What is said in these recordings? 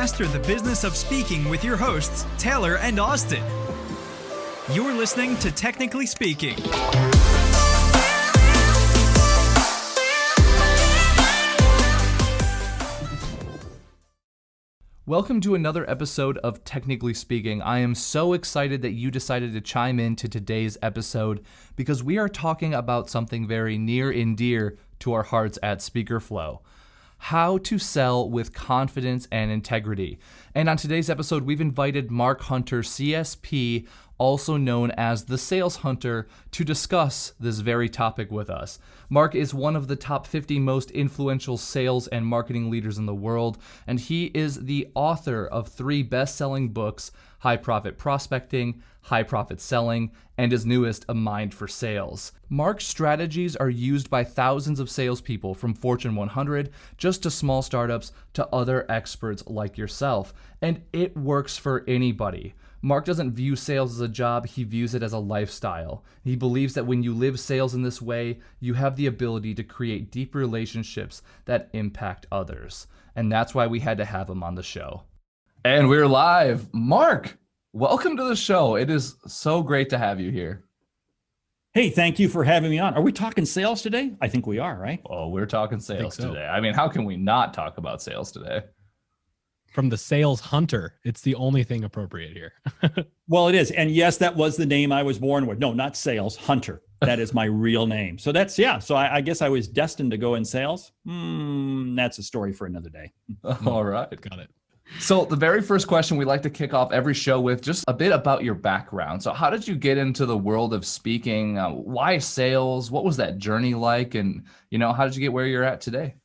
master the business of speaking with your hosts, Taylor and Austin. You're listening to Technically Speaking. Welcome to another episode of Technically Speaking. I am so excited that you decided to chime in to today's episode because we are talking about something very near and dear to our hearts at SpeakerFlow. How to sell with confidence and integrity. And on today's episode, we've invited Mark Hunter, CSP, also known as the Sales Hunter, to discuss this very topic with us. Mark is one of the top 50 most influential sales and marketing leaders in the world, and he is the author of 3 best-selling books, High Profit Prospecting, High Profit Selling, and his newest, A Mind for Sales. Mark's strategies are used by thousands of salespeople from Fortune 100 just to small startups to other experts like yourself, and it works for anybody. Mark doesn't view sales as a job, he views it as a lifestyle. He believes that when you live sales in this way, you have the ability to create deep relationships that impact others. And that's why we had to have him on the show. And we're live. Mark, welcome to the show. It is so great to have you here. Hey, thank you for having me on. Are we talking sales today? I think we are, right? Oh, we're talking sales today. I mean, how can we not talk about sales today? From the Sales Hunter. It's the only thing appropriate here. Well, it is. And yes, that was the name I was born with. No, not Sales, Hunter. That is my real name. So that's, yeah. So I guess I was destined to go in sales. That's a story for another day. All right. Got it. So the very first question we like to kick off every show with just a bit about your background. So how did you get into the world of speaking? Why sales? What was that journey like? And, how did you get where you're at today?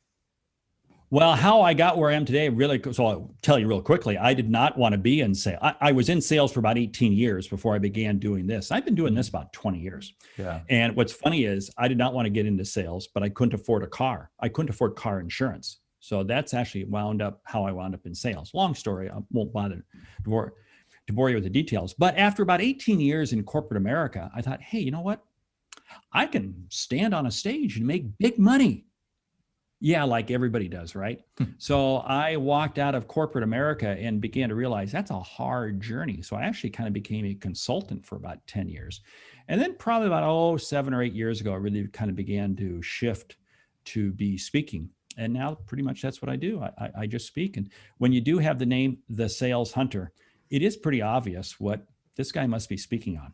Well, how I got where I am today, really, so I'll tell you real quickly. I did not want to be in sales. I was in sales for about 18 years before I began doing this. I've been doing this about 20 years. Yeah. And what's funny is I did not want to get into sales, but I couldn't afford a car. I couldn't afford car insurance. So that's actually how I wound up in sales. Long story. I won't bother to bore you with the details. But after about 18 years in corporate America, I thought, hey, you know what? I can stand on a stage and make big money. Yeah, like everybody does, right? So I walked out of corporate America and began to realize that's a hard journey. So I actually kind of became a consultant for about 10 years. And then probably about 7 or 8 years ago, I really kind of began to shift to be speaking. And now pretty much that's what I do. I just speak. And when you do have the name, The Sales Hunter, it is pretty obvious what this guy must be speaking on.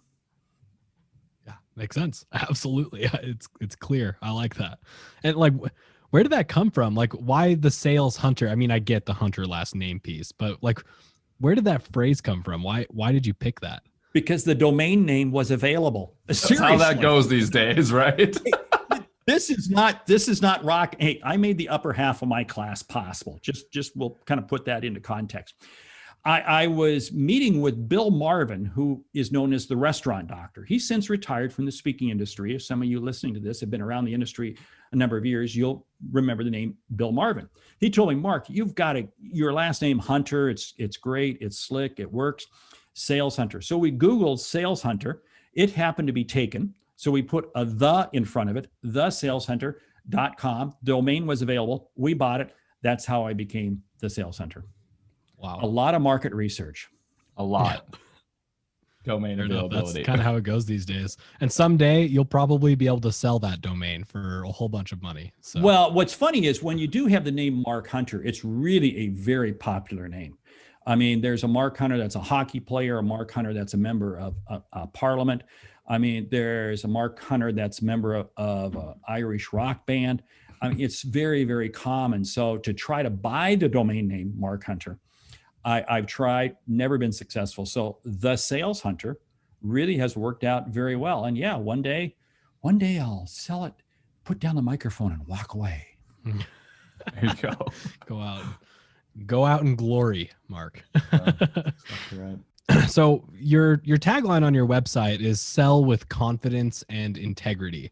Yeah, makes sense. Absolutely. It's clear. I like that. And where did that come from? Why the Sales Hunter? I mean, I get the Hunter last name piece, but where did that phrase come from? Why did you pick that? Because the domain name was available. That's how that goes these days, right? This is not rock. Hey, I made the upper half of my class possible. Just we'll kind of put that into context. I was meeting with Bill Marvin, who is known as the restaurant doctor. He's since retired from the speaking industry. If some of you listening to this have been around the industry a number of years, you'll remember the name Bill Marvin. He told me, Mark, you've got your last name Hunter. It's great. It's slick. It works. Sales Hunter. So we Googled Sales Hunter. It happened to be taken. So we put a "the" in front of it, thesaleshunter.com. Domain was available. We bought it. That's how I became the Sales Hunter. Wow. A lot of market research. A lot. Yeah. Domain availability. That's kind of how it goes these days. And someday you'll probably be able to sell that domain for a whole bunch of money. So. Well, what's funny is when you do have the name Mark Hunter, it's really a very popular name. I mean, there's a Mark Hunter that's a hockey player, a Mark Hunter that's a member of Parliament. I mean, there's a Mark Hunter that's a member of an Irish rock band. I mean, it's very, very common. So to try to buy the domain name Mark Hunter, I've tried, never been successful. So the Sales Hunter really has worked out very well. And yeah, one day I'll sell it, put down the microphone and walk away. There you go. Go out in glory, Mark. Exactly right. So your tagline on your website is sell with confidence and integrity.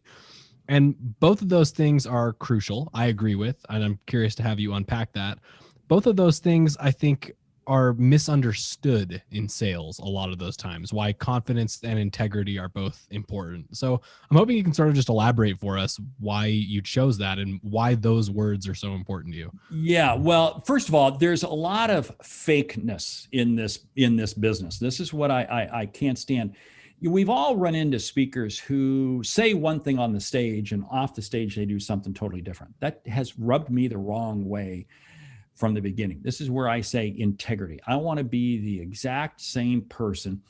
And both of those things are crucial. I agree with, and I'm curious to have you unpack that. Both of those things, I think, are misunderstood in sales a lot of those times, why confidence and integrity are both important. So I'm hoping you can sort of just elaborate for us why you chose that and why those words are so important to you. Yeah, well, first of all, there's a lot of fakeness in this business. This is what I can't stand. We've all run into speakers who say one thing on the stage and off the stage they do something totally different. That has rubbed me the wrong way from the beginning. This is where I say integrity. I want to be the exact same person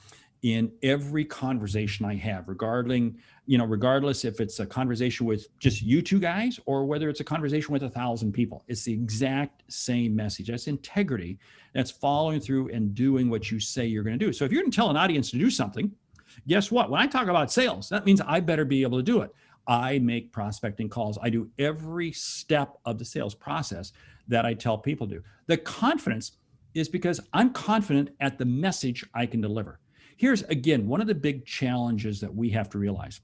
in every conversation I have, regardless if it's a conversation with just you two guys or whether it's a conversation with 1,000 people. It's the exact same message. That's integrity. That's following through and doing what you say you're going to do. So if you're going to tell an audience to do something, guess what? When I talk about sales, that means I better be able to do it. I make prospecting calls. I do every step of the sales process that I tell people to. The confidence is because I'm confident at the message I can deliver. Here's, again, one of the big challenges that we have to realize.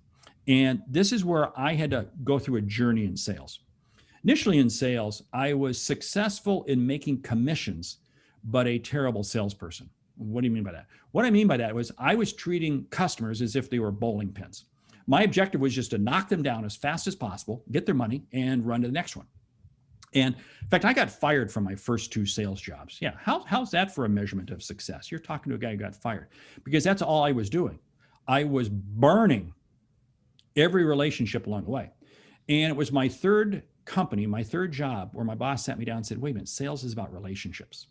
And this is where I had to go through a journey in sales. Initially in sales, I was successful in making commissions, but a terrible salesperson. What do you mean by that? What I mean by that was I was treating customers as if they were bowling pins. My objective was just to knock them down as fast as possible, get their money, and run to the next one. And in fact, I got fired from my first 2 sales jobs. Yeah, how's that for a measurement of success? You're talking to a guy who got fired because that's all I was doing. I was burning every relationship along the way. And it was my third company, my third job, where my boss sat me down and said, wait a minute, sales is about relationships.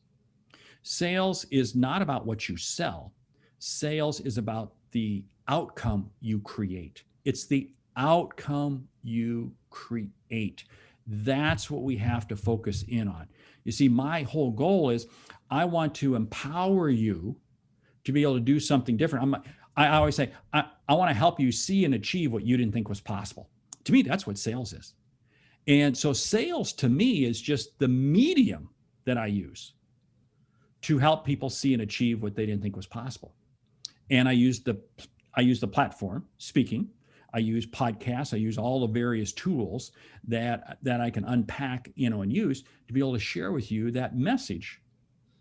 Sales is not about what you sell. Sales is about the outcome you create. It's the outcome you create. That's what we have to focus in on. You see, my whole goal is I want to empower you to be able to do something different. I always say, I want to help you see and achieve what you didn't think was possible. To me, that's what sales is. And so sales to me is just the medium that I use to help people see and achieve what they didn't think was possible. And I use the platform, speaking. I use podcasts. I use all the various tools that I can unpack, and use to be able to share with you that message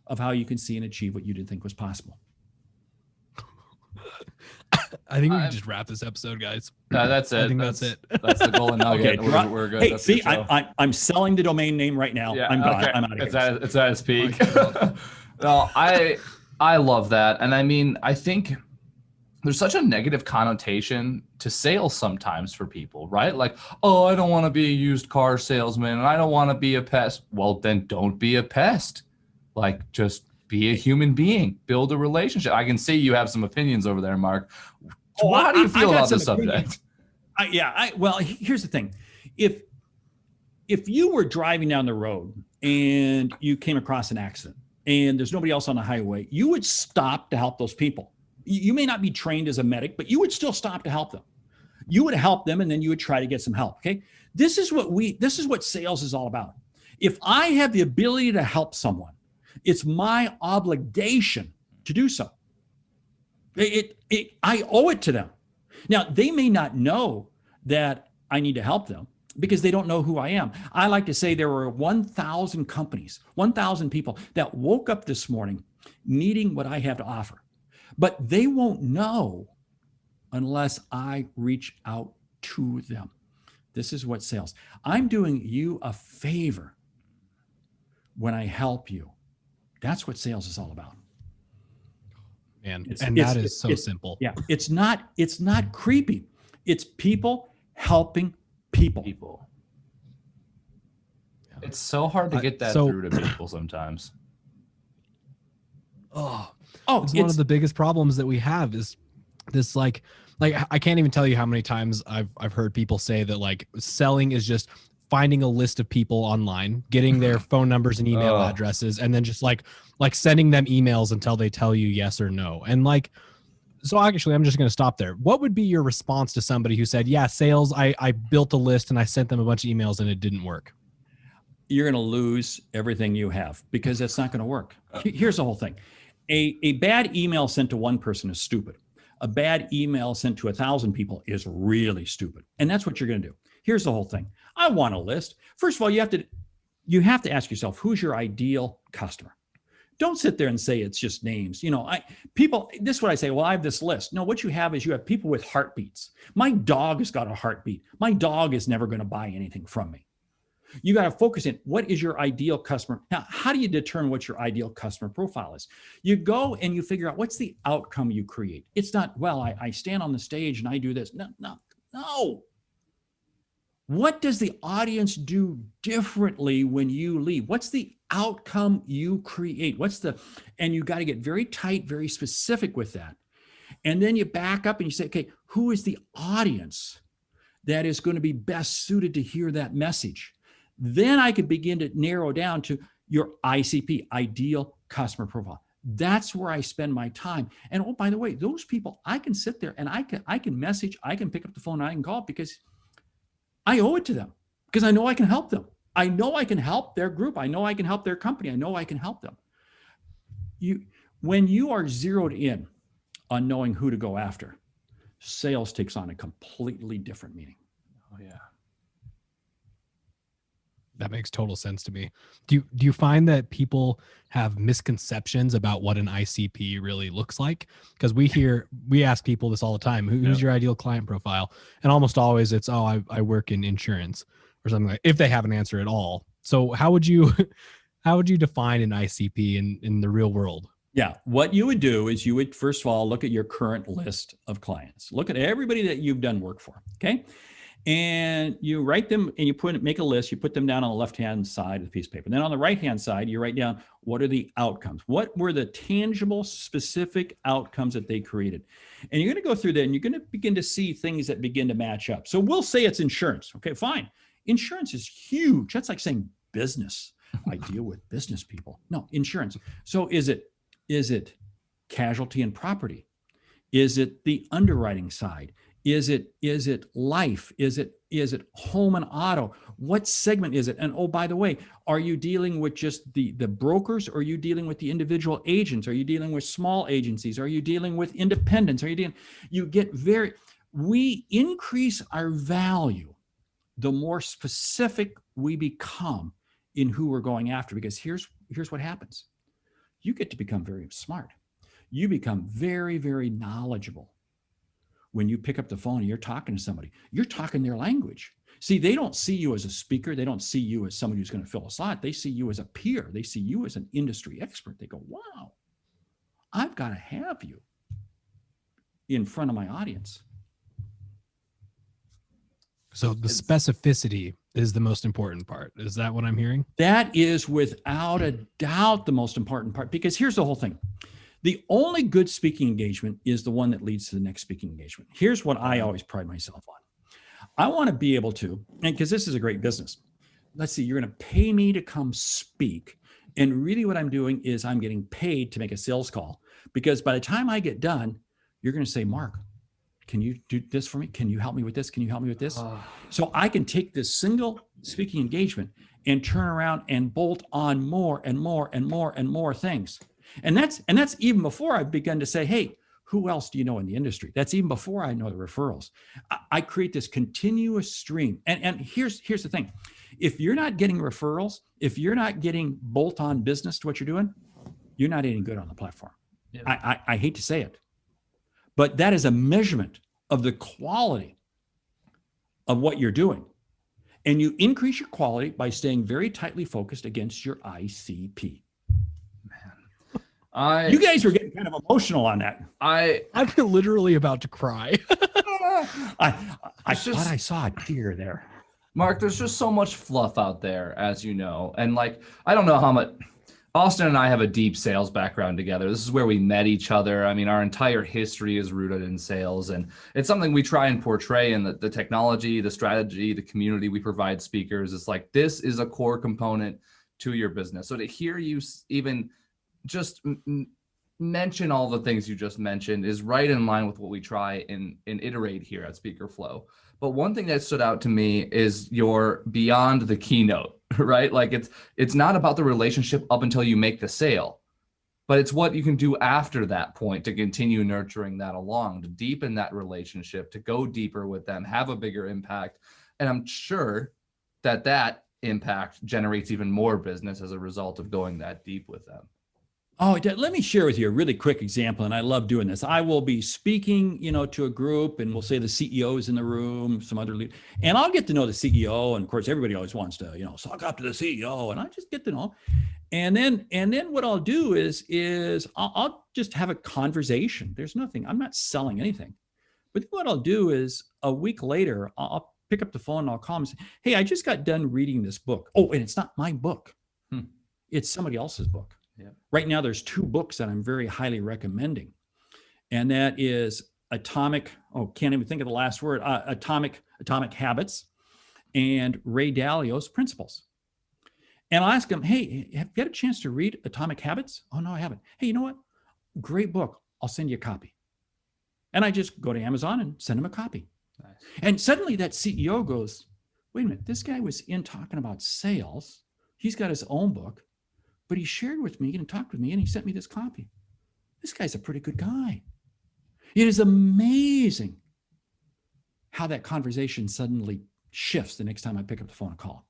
of how you can see and achieve what you didn't think was possible. I think we can just wrap this episode, guys. That's it. I think that's it. That's the golden nugget. Okay, we're good. Hey, That's see, I'm selling the domain name right now. Yeah, I'm gone. okay. I'm out of here. It's at its peak. No, I love that, and I mean, I think there's such a negative connotation to sales sometimes for people, right? Like, oh, I don't want to be a used car salesman and I don't want to be a pest. Well, then don't be a pest. Like, just be a human being, build a relationship. I can see you have some opinions over there, Mark. How do you feel about this subject? Well, here's the thing. If you were driving down the road and you came across an accident and there's nobody else on the highway, you would stop to help those people. You may not be trained as a medic, but you would still stop to help them. You would help them, and then you would try to get some help. Okay. This is what sales is all about. If I have the ability to help someone, it's my obligation to do so. I owe it to them. Now, they may not know that I need to help them because they don't know who I am. I like to say there were 1,000 companies, 1,000 people that woke up this morning needing what I have to offer. But they won't know unless I reach out to them. This is what sales. I'm doing you a favor when I help you. That's what sales is all about. Man, that is so simple. Yeah, it's not creepy. It's people helping people. It's so hard to get that through to people sometimes. It's one of the biggest problems that we have is this like I can't even tell you how many times I've heard people say that like selling is just finding a list of people online, getting their phone numbers and email addresses, and then just like sending them emails until they tell you yes or no. And like, so actually I'm just going to stop there. What would be your response to somebody who said, yeah, sales, I built a list and I sent them a bunch of emails and it didn't work? You're going to lose everything you have because that's not going to work. Here's the whole thing. A bad email sent to one person is stupid. A bad email sent to 1,000 people is really stupid. And that's what you're going to do. Here's the whole thing. I want a list. First of all, you have to ask yourself, who's your ideal customer? Don't sit there and say it's just names. This is what I say. Well, I have this list. No, what you have is you have people with heartbeats. My dog has got a heartbeat. My dog is never going to buy anything from me. You got to focus in. What is your ideal customer? Now, how do you determine what your ideal customer profile is? You go and you figure out what's the outcome you create. It's not, well, I stand on the stage and I do this. No. What does the audience do differently when you leave? What's the outcome you create? And you got to get very tight, very specific with that. And then you back up and you say, okay, who is the audience that is going to be best suited to hear that message? Then I could begin to narrow down to your ICP, ideal customer profile. That's where I spend my time. And oh, by the way, those people, I can sit there and I can message, I can pick up the phone, I can call because I owe it to them, because I know I can help them. I know I can help their group. I know I can help their company. I know I can help them. When you are zeroed in on knowing who to go after, sales takes on a completely different meaning. Oh yeah. That makes total sense to me. Do you find that people have misconceptions about what an ICP really looks like? Because we ask people this all the time. Who's your ideal client profile? And almost always it's, I work in insurance or something like, if they have an answer at all. So how would you define an ICP in the real world? Yeah. What you would do is you would, first of all, look at your current list of clients. Look at everybody that you've done work for. Okay. And you write them and make a list, you put them down on the left-hand side of the piece of paper. And then on the right-hand side, you write down, what are the outcomes? What were the tangible, specific outcomes that they created? And you're going to go through that and you're going to begin to see things that begin to match up. So we'll say it's insurance. Okay, fine. Insurance is huge. That's like saying business. I deal with business people. No, insurance. So is it casualty and property? Is it the underwriting side? Is it life? Is it home and auto? What segment is it? And oh, by the way, are you dealing with just the brokers, or are you dealing with the individual agents? Are you dealing with small agencies? Are you dealing with independents? We increase our value the more specific we become in who we're going after, because here's what happens. You get to become very smart. You become very, very knowledgeable. When you pick up the phone and you're talking to somebody, you're talking their language. See, they don't see you as a speaker. They don't see you as someone who's going to fill a slot. They see you as a peer. They see you as an industry expert. They go, wow, I've got to have you in front of my audience. So the specificity is the most important part. Is that what I'm hearing? That is without a doubt the most important part, because here's the whole thing. The only good speaking engagement is the one that leads to the next speaking engagement. Here's what I always pride myself on. I want to be able to, and because this is a great business, let's see, you're going to pay me to come speak. And really what I'm doing is I'm getting paid to make a sales call, because by the time I get done, you're going to say, Mark, can you do this for me? Can you help me with this? Can you help me with this? So I can take this single speaking engagement and turn around and bolt on more and more and more and more things. And that's even before I've begun to say, hey, who else do you know in the industry? That's even before I know the referrals. I create this continuous stream. And here's the thing. If you're not getting referrals, if you're not getting bolt-on business to what you're doing, you're not any good on the platform. Yeah. I hate to say it, but that is a measurement of the quality of what you're doing. And you increase your quality by staying very tightly focused against your ICP. You guys were getting kind of emotional on that. I'm literally about to cry. I thought I saw a tear there. Mark, there's just so much fluff out there, as you know. And I don't know how much, Austin and I have a deep sales background together. This is where we met each other. I mean, our entire history is rooted in sales, and it's something we try and portray in the technology, the strategy, the community we provide speakers. It's like, this is a core component to your business. So to hear you even just mention all the things you just mentioned is right in line with what we try and iterate here at Speaker Flow. But one thing that stood out to me is your beyond the keynote, right? Like it's not about the relationship up until you make the sale, but it's what you can do after that point to continue nurturing that along, to deepen that relationship, to go deeper with them, have a bigger impact. And I'm sure that impact generates even more business as a result of going that deep with them. Oh, let me share with you a really quick example, and I love doing this. I will be speaking, to a group, and we'll say the CEO is in the room, some other lead, and I'll get to know the CEO. And of course, everybody always wants to, suck up to the CEO, and I just get to know. And then what I'll do is I'll just have a conversation. There's nothing. I'm not selling anything. But what I'll do is a week later, I'll pick up the phone and I'll call them and say, "Hey, I just got done reading this book." Oh, and it's not my book. It's somebody else's book. Yeah. Right now, there's 2 books that I'm very highly recommending. And that is Atomic Habits and Ray Dalio's Principles. And I'll ask them, "Hey, have you had a chance to read Atomic Habits?" "Oh, no, I haven't." "Hey, you know what? Great book. I'll send you a copy." And I just go to Amazon and send him a copy. Nice. And suddenly that CEO goes, "Wait a minute, this guy was in talking about sales. He's got his own book, but he shared with me and talked with me and he sent me this copy. This guy's a pretty good guy." It is amazing how that conversation suddenly shifts the next time I pick up the phone and call.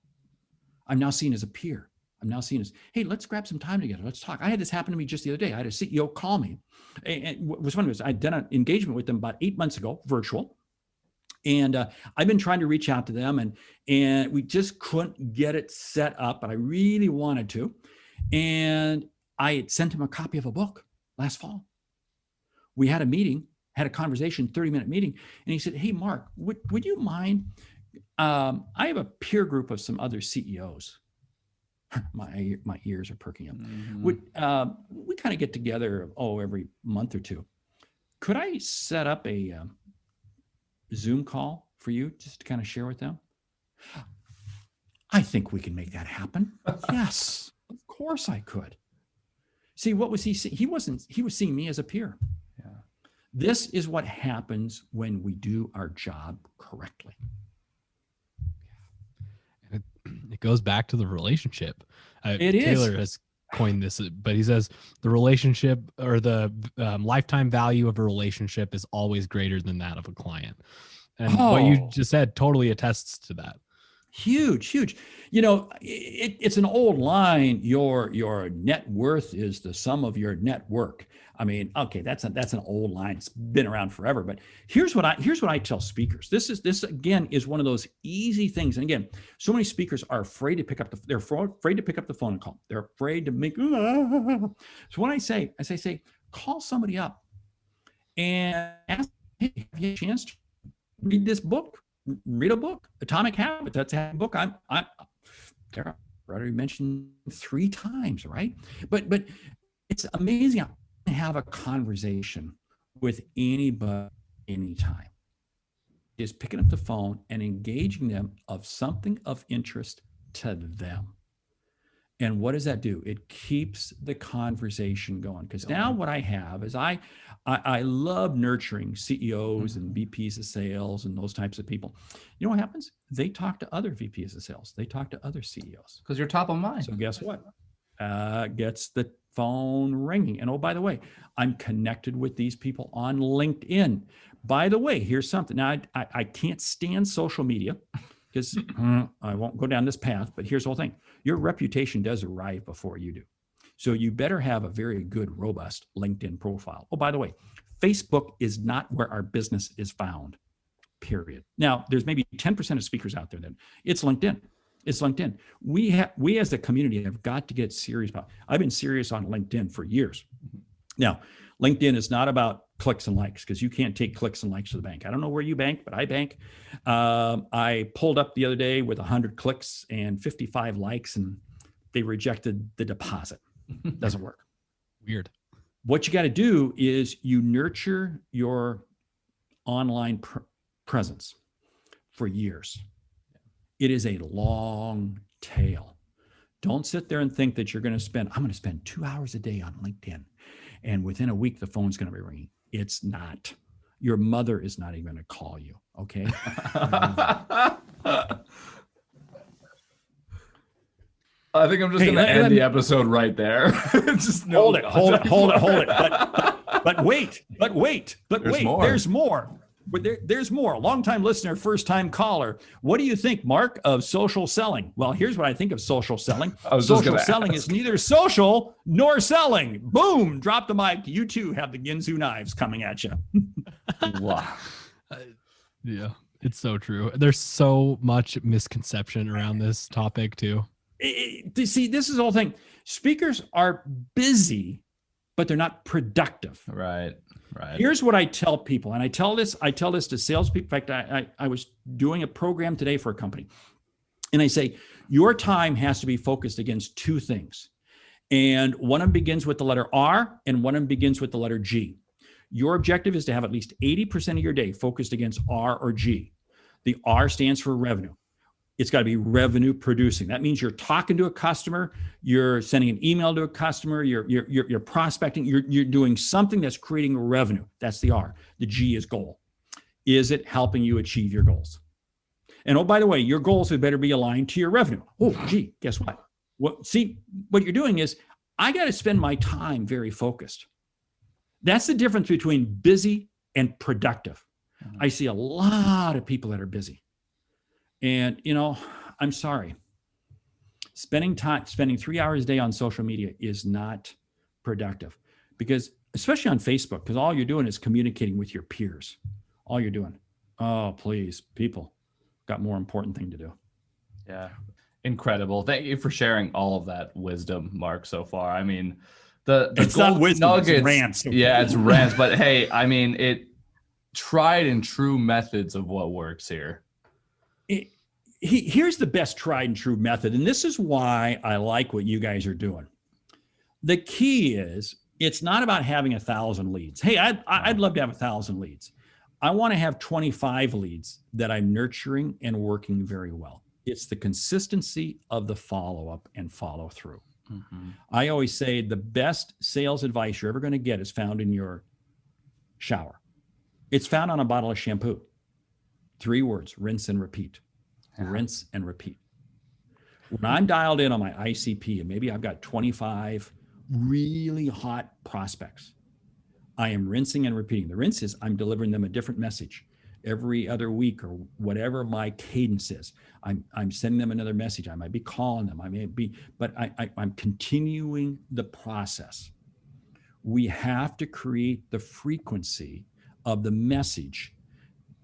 I'm now seen as a peer. I'm now seen as, "Hey, let's grab some time together. Let's talk." I had this happen to me just the other day. I had a CEO call me. And what was funny was I'd done an engagement with them about 8 months ago, virtual. And I've been trying to reach out to them, and we just couldn't get it set up, but I really wanted to. And I had sent him a copy of a book last fall. We had a meeting, had a conversation, 30-minute meeting. And he said, "Hey, Mark, would you mind? I have a peer group of some other CEOs." My ears are perking up. Mm-hmm. We kind of get together, every month or 2. Could I set up a Zoom call for you just to kind of share with them? "I think we can make that happen." Yes, of course I could. See, what was he seeing? He was seeing me as a peer. Yeah. This is what happens when we do our job correctly. It goes back to the relationship. Taylor has coined this, but he says the relationship or the lifetime value of a relationship is always greater than that of a client. And what you just said totally attests to that. Huge. It's an old line. Your net worth is the sum of your network. I mean, okay, that's an old line. It's been around forever. But here's what I tell speakers. This again is one of those easy things. And again, so many speakers are afraid to pick up the phone and call. They're afraid to make. So what I say, call somebody up and ask, "Hey, have you had a chance to read this book? Read a book, Atomic Habits." That's a book I already mentioned 3 times, right? But it's amazing how to have a conversation with anybody, anytime. Just picking up the phone and engaging them of something of interest to them. And what does that do? It keeps the conversation going. Because now what I have is I love nurturing CEOs and VPs of sales and those types of people. You know what happens? They talk to other VPs of sales. They talk to other CEOs. Because you're top of mind. So guess what? Gets the phone ringing. And oh, by the way, I'm connected with these people on LinkedIn. By the way, here's something. Now, I can't stand social media because I won't go down this path, but here's the whole thing. Your reputation does arrive before you do. So you better have a very good, robust LinkedIn profile. Oh, by the way, Facebook is not where our business is found, period. Now, there's maybe 10% of speakers out there that it's LinkedIn. It's LinkedIn. We as a community have got to get serious about it. I've been serious on LinkedIn for years. Now, LinkedIn is not about clicks and likes because you can't take clicks and likes to the bank. I don't know where you bank, but I bank. I pulled up the other day with 100 clicks and 55 likes, and they rejected the deposit. Doesn't work. Weird. What you got to do is you nurture your online presence for years. It is a long tail. Don't sit there and think that I'm going to spend 2 hours a day on LinkedIn. And within a week, the phone's going to be ringing. It's not. Your mother is not even going to call you. Okay. I think I'm just going to end the episode right there. Just hold it. But wait. There's more. But there's more. Longtime listener, first time caller. What do you think, Mark, of social selling? Well, here's what I think of social selling. Social selling is neither social nor selling. Boom, drop the mic. You too have the Ginsu knives coming at you. Wow. Yeah, it's so true. There's so much misconception around this topic too. See, this is the whole thing. Speakers are busy, but they're not productive. Right. Here's what I tell people, and I tell this to salespeople. In fact, I was doing a program today for a company, and I say, your time has to be focused against two things. And one of them begins with the letter R, and one of them begins with the letter G. Your objective is to have at least 80% of your day focused against R or G. The R stands for revenue. It's got to be revenue producing. That means you're talking to a customer, you're sending an email to a customer, you're prospecting, you're doing something that's creating revenue. That's the R. The G is goal. Is it helping you achieve your goals? And oh, by the way, your goals had better be aligned to your revenue. Oh, gee, guess what? See, what you're doing is, I got to spend my time very focused. That's the difference between busy and productive. I see a lot of people that are busy. And, I'm sorry. Spending 3 hours a day on social media is not productive, because especially on Facebook, because all you're doing is communicating with your peers. All you're doing. Oh, please, people got more important thing to do. Yeah. Incredible. Thank you for sharing all of that wisdom, Mark, so far. I mean, it's not wisdom, nuggets, it's rants. Okay? Yeah, it's rants. But hey, I mean, it tried and true methods of what works here. Here's the best tried and true method. And this is why I like what you guys are doing. The key is, it's not about having 1,000 leads. Hey, I'd love to have 1,000 leads. I want to have 25 leads that I'm nurturing and working very well. It's the consistency of the follow-up and follow through. Mm-hmm. I always say the best sales advice you're ever going to get is found in your shower. It's found on a bottle of shampoo. 3 words: rinse and repeat. Rinse and repeat. When I'm dialed in on my ICP, and maybe I've got 25 really hot prospects, I am rinsing and repeating. The rinse is, I'm delivering them a different message every other week, or whatever my cadence is. I'm sending them another message. I might be calling them. I may be, but I'm continuing the process. We have to create the frequency of the message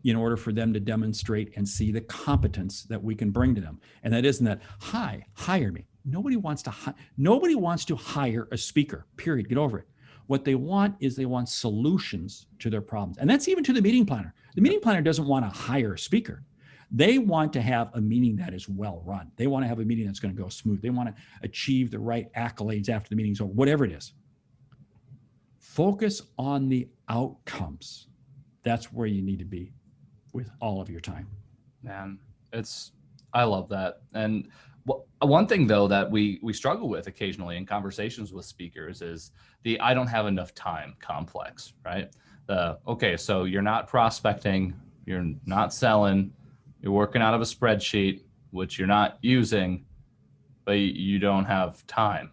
in order for them to demonstrate and see the competence that we can bring to them. And that isn't that, hi, hire me. Nobody wants to hire a speaker, period. Get over it. What they want is, they want solutions to their problems. And that's even to the meeting planner. The meeting planner doesn't want to hire a speaker. They want to have a meeting that is well run. They want to have a meeting that's going to go smooth. They want to achieve the right accolades after the meeting's over, whatever it is. Focus on the outcomes. That's where you need to be with all of your time. Man, I love that. And one thing though that we struggle with occasionally in conversations with speakers is the I don't have enough time complex, right? Okay, so you're not prospecting, you're not selling, you're working out of a spreadsheet, which you're not using, but you don't have time.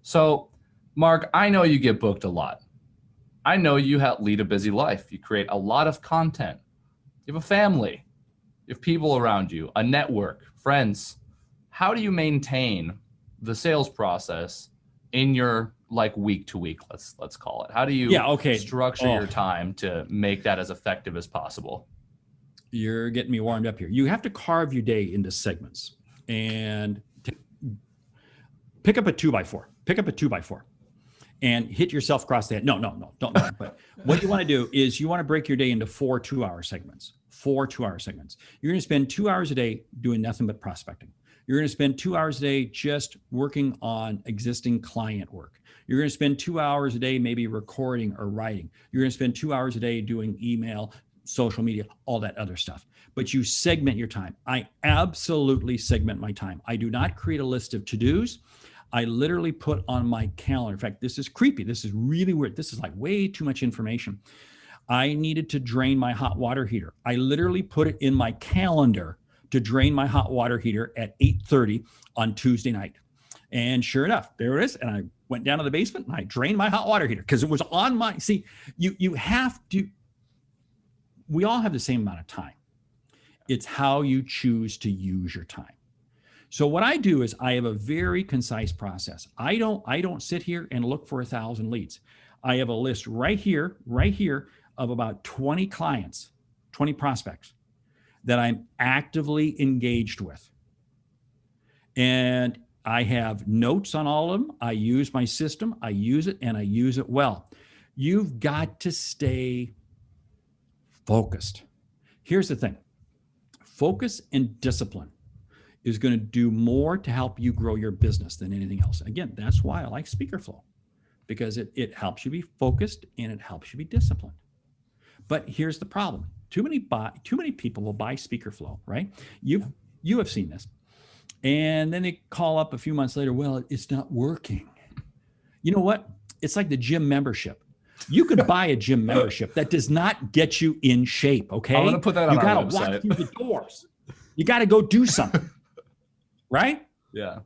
So Mark, I know you get booked a lot. I know you lead a busy life. You create a lot of content. You have a family, you have people around you, a network, friends. How do you maintain the sales process in your week to week, let's call it? How do you structure your time to make that as effective as possible? You're getting me warmed up here. You have to carve your day into segments and pick up a 2x4. Pick up a 2x4 and hit yourself across the head. No, don't. But what you want to do is, you want to break your day into 4 2-hour segments. 4 2-hour segments. You're going to spend 2 hours a day doing nothing but prospecting. You're going to spend 2 hours a day just working on existing client work. You're going to spend 2 hours a day maybe recording or writing. You're going to spend 2 hours a day doing email, social media, all that other stuff. But you segment your time. I absolutely segment my time. I do not create a list of to-dos. I literally put on my calendar. In fact, this is creepy. This is really weird. This is way too much information. I needed to drain my hot water heater. I literally put it in my calendar to drain my hot water heater at 8:30 on Tuesday night. And sure enough, there it is. And I went down to the basement and I drained my hot water heater because it was on my, you have to, we all have the same amount of time. It's how you choose to use your time. So what I do is I have a very concise process. I don't sit here and look for 1,000 leads. I have a list right here of about 20 clients, 20 prospects that I'm actively engaged with. And I have notes on all of them. I use my system. I use it, and I use it well. You've got to stay focused. Here's the thing. Focus and discipline is going to do more to help you grow your business than anything else. Again, that's why I like Speaker Flow, because it helps you be focused and it helps you be disciplined. But here's the problem. Too many people will buy Speaker Flow, right? You have seen this. And then they call up a few months later, well, it's not working. You know what? It's like the gym membership. You could buy a gym membership that does not get you in shape, okay? I'm going to put that on our website. You got to walk through the doors. You got to go do something, right? Yeah,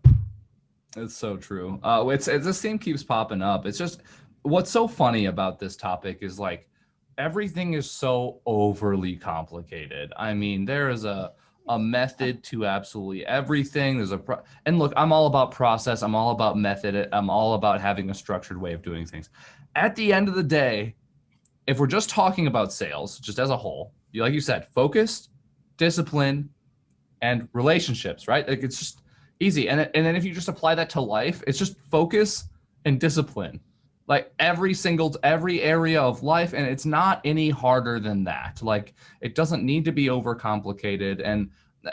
it's so true. It's this theme keeps popping up. It's just, what's so funny about this topic is like, everything is so overly complicated. I mean, there is a method to absolutely everything. There's and look, I'm all about process. I'm all about method. I'm all about having a structured way of doing things. At the end of the day, if we're just talking about sales, just as a whole, like you said, focused, discipline, and relationships, right? Like, it's just easy. And then if you just apply that to life, it's just focus and discipline. Like every area of life, and it's not any harder than that. Like, it doesn't need to be overcomplicated. And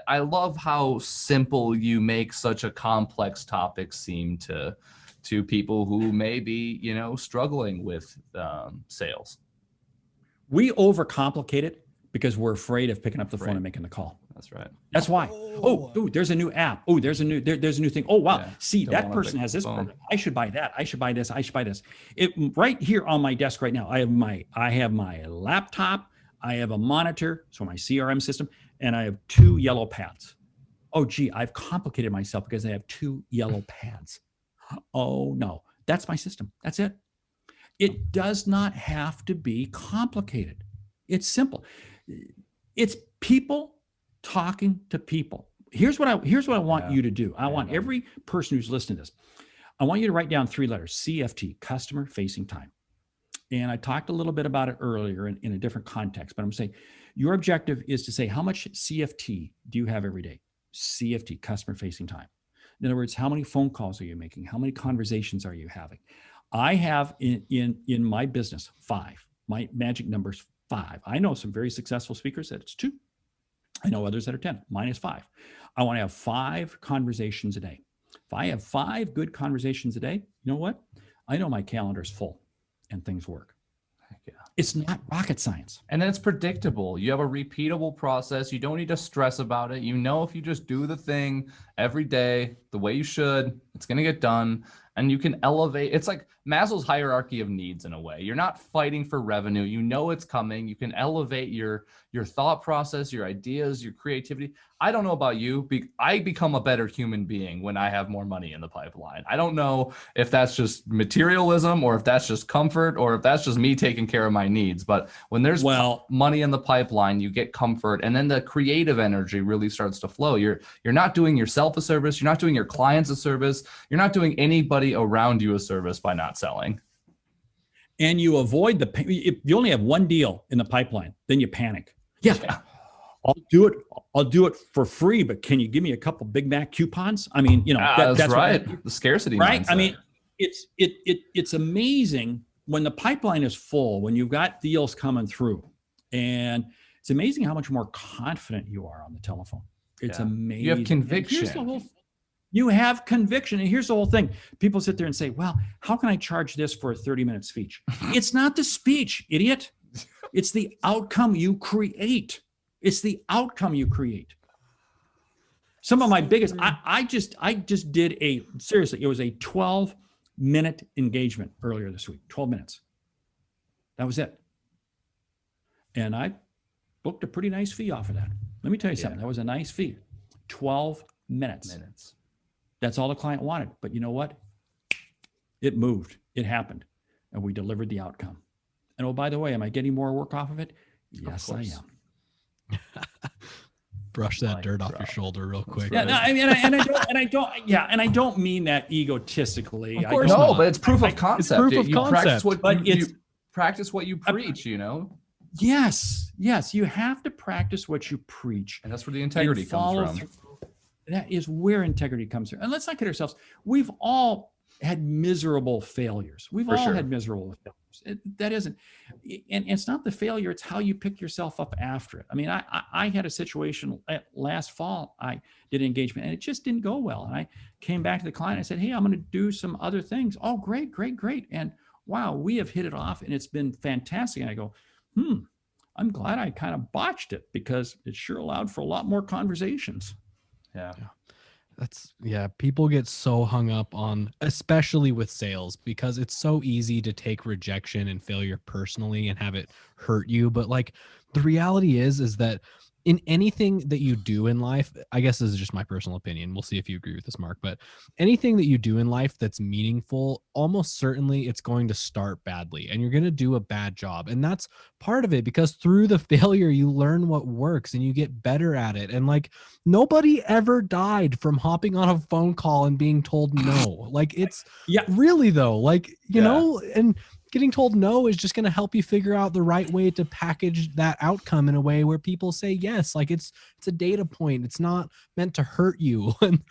I love how simple you make such a complex topic seem to people who may be, struggling with sales. We overcomplicate it because we're afraid of picking up the phone and making the call. That's right. That's why. Oh, there's a new app. Oh, there's a new thing. Oh, wow. Yeah, see, that person has this program. I should buy that. I should buy this. I should buy this. It right here on my desk right now. I have my laptop. I have a monitor, so my CRM system, and I have 2 yellow pads. Oh, gee, I've complicated myself because I have 2 yellow pads. Oh no, that's my system. That's it. It does not have to be complicated. It's simple. It's people talking to people. Here's what I want you to do. I want every person who's listening to this, I want you to write down 3 letters, CFT, customer facing time. And I talked a little bit about it earlier in a different context, but I'm saying your objective is to say, how much CFT do you have every day? CFT, customer facing time. In other words, how many phone calls are you making? How many conversations are you having? I have in my business 5. My magic number's 5. I know some very successful speakers that it's 2. I know others that are 10. Mine is 5. I want to have 5 conversations a day. If I have 5 good conversations a day, you know what? I know my calendar's full and things work. Heck yeah. It's not rocket science. And then it's predictable. You have a repeatable process. You don't need to stress about it. You know, if you just do the thing every day the way you should, it's going to get done. And you can elevate. It's like Maslow's hierarchy of needs in a way. You're not fighting for revenue. You know it's coming. You can elevate your thought process, your ideas, your creativity. I don't know about you. I become a better human being when I have more money in the pipeline. I don't know if that's just materialism or if that's just comfort or if that's just me taking care of my needs. But when there's money in the pipeline, you get comfort, and then the creative energy really starts to flow. You're not doing yourself a service. You're not doing your clients a service. You're not doing anybody around you a service by not selling. And you avoid if you only have 1 deal in the pipeline, then you panic. Yeah. I'll do it for free, but can you give me a couple Big Mac coupons? I mean, that's right. The scarcity right? mindset. I mean, it's amazing when the pipeline is full, when you've got deals coming through, and it's amazing how much more confident you are on the telephone. It's amazing. You have conviction. You have conviction. And here's the whole thing. People sit there and say, well, how can I charge this for a 30-minute speech? It's not the speech, idiot. It's the outcome you create. It's the outcome you create. Some of my biggest, I just did seriously, it was a 12-minute engagement earlier this week, 12 minutes. That was it. And I booked a pretty nice fee off of that. Let me tell you something. That was a nice fee. 12 minutes. That's all the client wanted. But you know what? It moved. It happened. And we delivered the outcome. And oh, by the way, am I getting more work off of it? Yes, I am. Brush that dirt off your shoulder real quick. Yeah, no, I mean, and I don't mean that egotistically. Of course No, not. but it's proof of concept. It's proof of you concept. Practice what you preach, you know? Yes, you have to practice what you preach. And that's where the integrity comes from. That is where integrity comes from. And let's not kid ourselves. We've all had miserable failures. We've all had miserable failures. That isn't, and it's not the failure, it's how you pick yourself up after it. I mean, I had a situation last fall. I did an engagement and it just didn't go well. And I came back to the client. I said, hey, I'm going to do some other things. Oh, great. And wow, we have hit it off and it's been fantastic. And I go, I'm glad I kind of botched it because it sure allowed for a lot more conversations. Yeah. People get so hung up on, especially with sales, because it's so easy to take rejection and failure personally and have it hurt you. But like the reality is that in anything that you do in life, I guess this is just my personal opinion. We'll see if you agree with this, Mark, but anything that you do in life that's meaningful, almost certainly it's going to start badly and you're going to do a bad job. And that's part of it, because through the failure, you learn what works and you get better at it. And like nobody ever died from hopping on a phone call and being told no. Like it's really though, like, you know, and getting told no is just going to help you figure out the right way to package that outcome in a way where people say yes. Like it's a data point. It's not meant to hurt you. And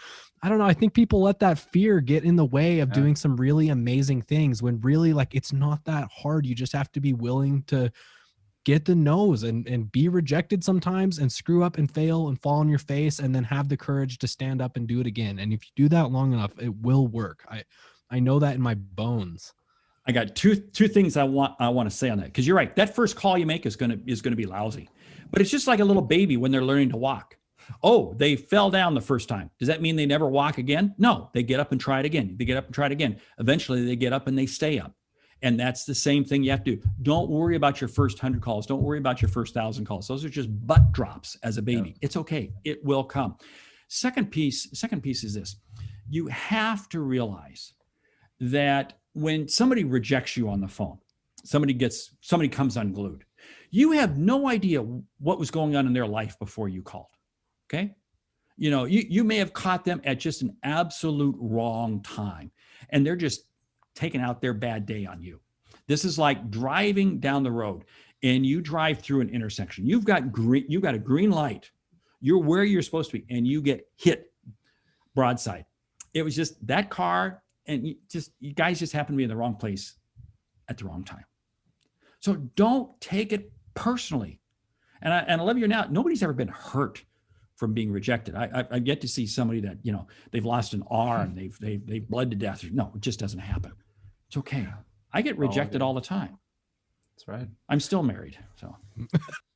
I don't know. I think people let that fear get in the way of doing some really amazing things when really like it's not that hard. You just have to be willing to get the no's and be rejected sometimes and screw up and fail and fall on your face and then have the courage to stand up and do it again. And if you do that long enough, it will work. I know that in my bones. I got two things I want to say on that, because you're right. That first call you make is gonna be lousy, but it's just like a little baby when they're learning to walk. Oh, they fell down the first time. Does that mean they never walk again? No, they get up and try it again. They get up and try it again. Eventually, they get up and they stay up. And that's the same thing you have to do. Don't worry about your first 100 calls. Don't worry about your first 1,000 calls. Those are just butt drops as a baby. It's okay. It will come. Second piece is this. You have to realize that when somebody rejects you on the phone, somebody comes unglued, you have no idea what was going on in their life before you called. Okay. You know, you may have caught them at just an absolute wrong time and they're just taking out their bad day on you. This is like driving down the road and you drive through an intersection. You've got a green light. You're where you're supposed to be and you get hit broadside. It was just that car. And you guys just happen to be in the wrong place at the wrong time. So don't take it personally. And I love you now. Nobody's ever been hurt from being rejected. I've yet to see somebody that, you know, they've lost an arm, they've bled to death. No, it just doesn't happen. It's okay. I get rejected all the time. That's right. I'm still married. So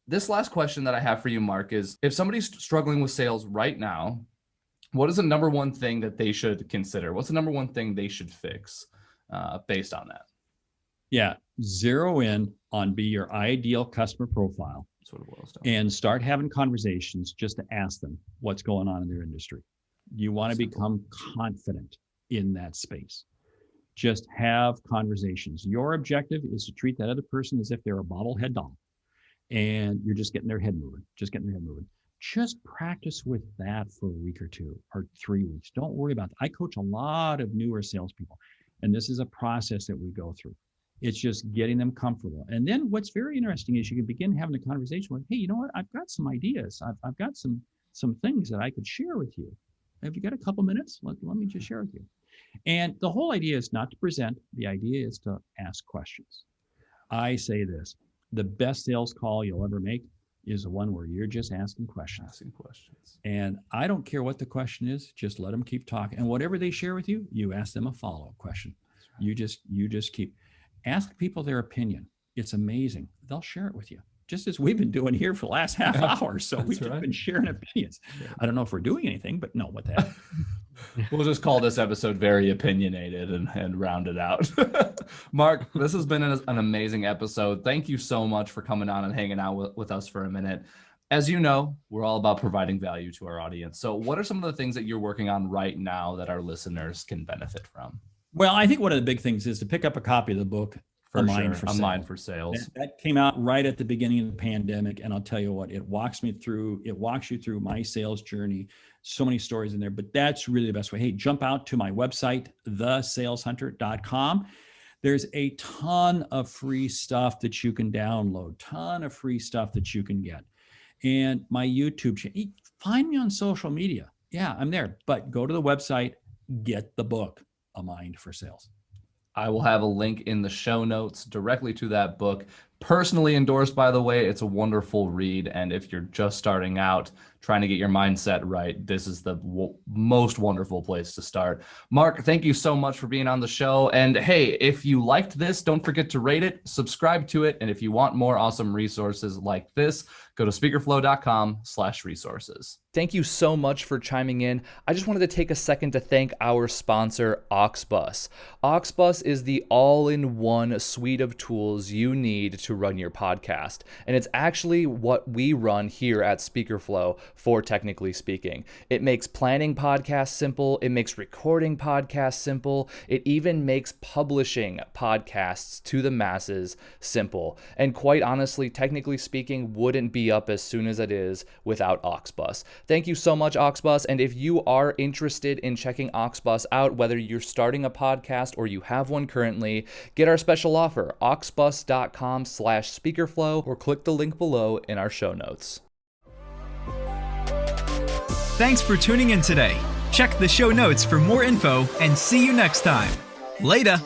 this last question that I have for you, Mark, is if somebody's struggling with sales right now, what is the number one thing that they should consider? What's the number one thing they should fix based on that? Yeah, zero in on be your ideal customer profile. That's what it boils down. And start having conversations just to ask them what's going on in their industry. You want to become confident in that space. Just have conversations. Your objective is to treat that other person as if they're a bobblehead doll. And you're just getting their head moving, Just practice with that for a week or 2 or 3 weeks. Don't worry about that. I coach a lot of newer salespeople, and this is a process that we go through. It's just getting them comfortable. And then what's very interesting is you can begin having a conversation with, hey, you know what? I've got some ideas. I've got some things that I could share with you. Have you got a couple minutes? Let me just share with you. And the whole idea is not to present. The idea is to ask questions. I say this, the best sales call you'll ever make is the one where you're just asking questions. And I don't care what the question is, just let them keep talking. And whatever they share with you, you ask them a follow-up question. Right. You just keep ask people their opinion. It's amazing. They'll share it with you, just as we've been doing here for the last half hour. So we've just been sharing opinions. Yeah. I don't know if we're doing anything, but no, what the heck. We'll just call this episode very opinionated and round it out. Mark, this has been an amazing episode. Thank you so much for coming on and hanging out with us for a minute. As you know, we're all about providing value to our audience. So what are some of the things that you're working on right now that our listeners can benefit from? Well, I think one of the big things is to pick up a copy of the book, For Mind sure. for A Sales. Mind for Sales. That came out right at the beginning of the pandemic. And I'll tell you what, it walks you through my sales journey. So many stories in there, but that's really the best way. Hey, jump out to my website, thesaleshunter.com. There's a ton of free stuff that you can download, ton of free stuff that you can get. And my YouTube channel, find me on social media. Yeah, I'm there, but go to the website, get the book, A Mind for Sales. I will have a link in the show notes directly to that book. Personally endorsed, by the way. It's a wonderful read. And if you're just starting out, trying to get your mindset right, this is the most wonderful place to start. Mark, thank you so much for being on the show. And hey, if you liked this, don't forget to rate it, subscribe to it. And if you want more awesome resources like this, go to speakerflow.com/resources. Thank you so much for chiming in. I just wanted to take a second to thank our sponsor, Auxbus. Auxbus is the all-in-one suite of tools you need to run your podcast. And it's actually what we run here at Speakerflow for Technically Speaking. It makes planning podcasts simple. It makes recording podcasts simple. It even makes publishing podcasts to the masses simple. And quite honestly, Technically Speaking wouldn't be up as soon as it is without Auxbus. Thank you so much, Auxbus. And if you are interested in checking Auxbus out, whether you're starting a podcast or you have one currently, get our special offer, auxbus.com/speakerflow, or click the link below in our show notes. Thanks for tuning in today. Check the show notes for more info and see you next time. Later.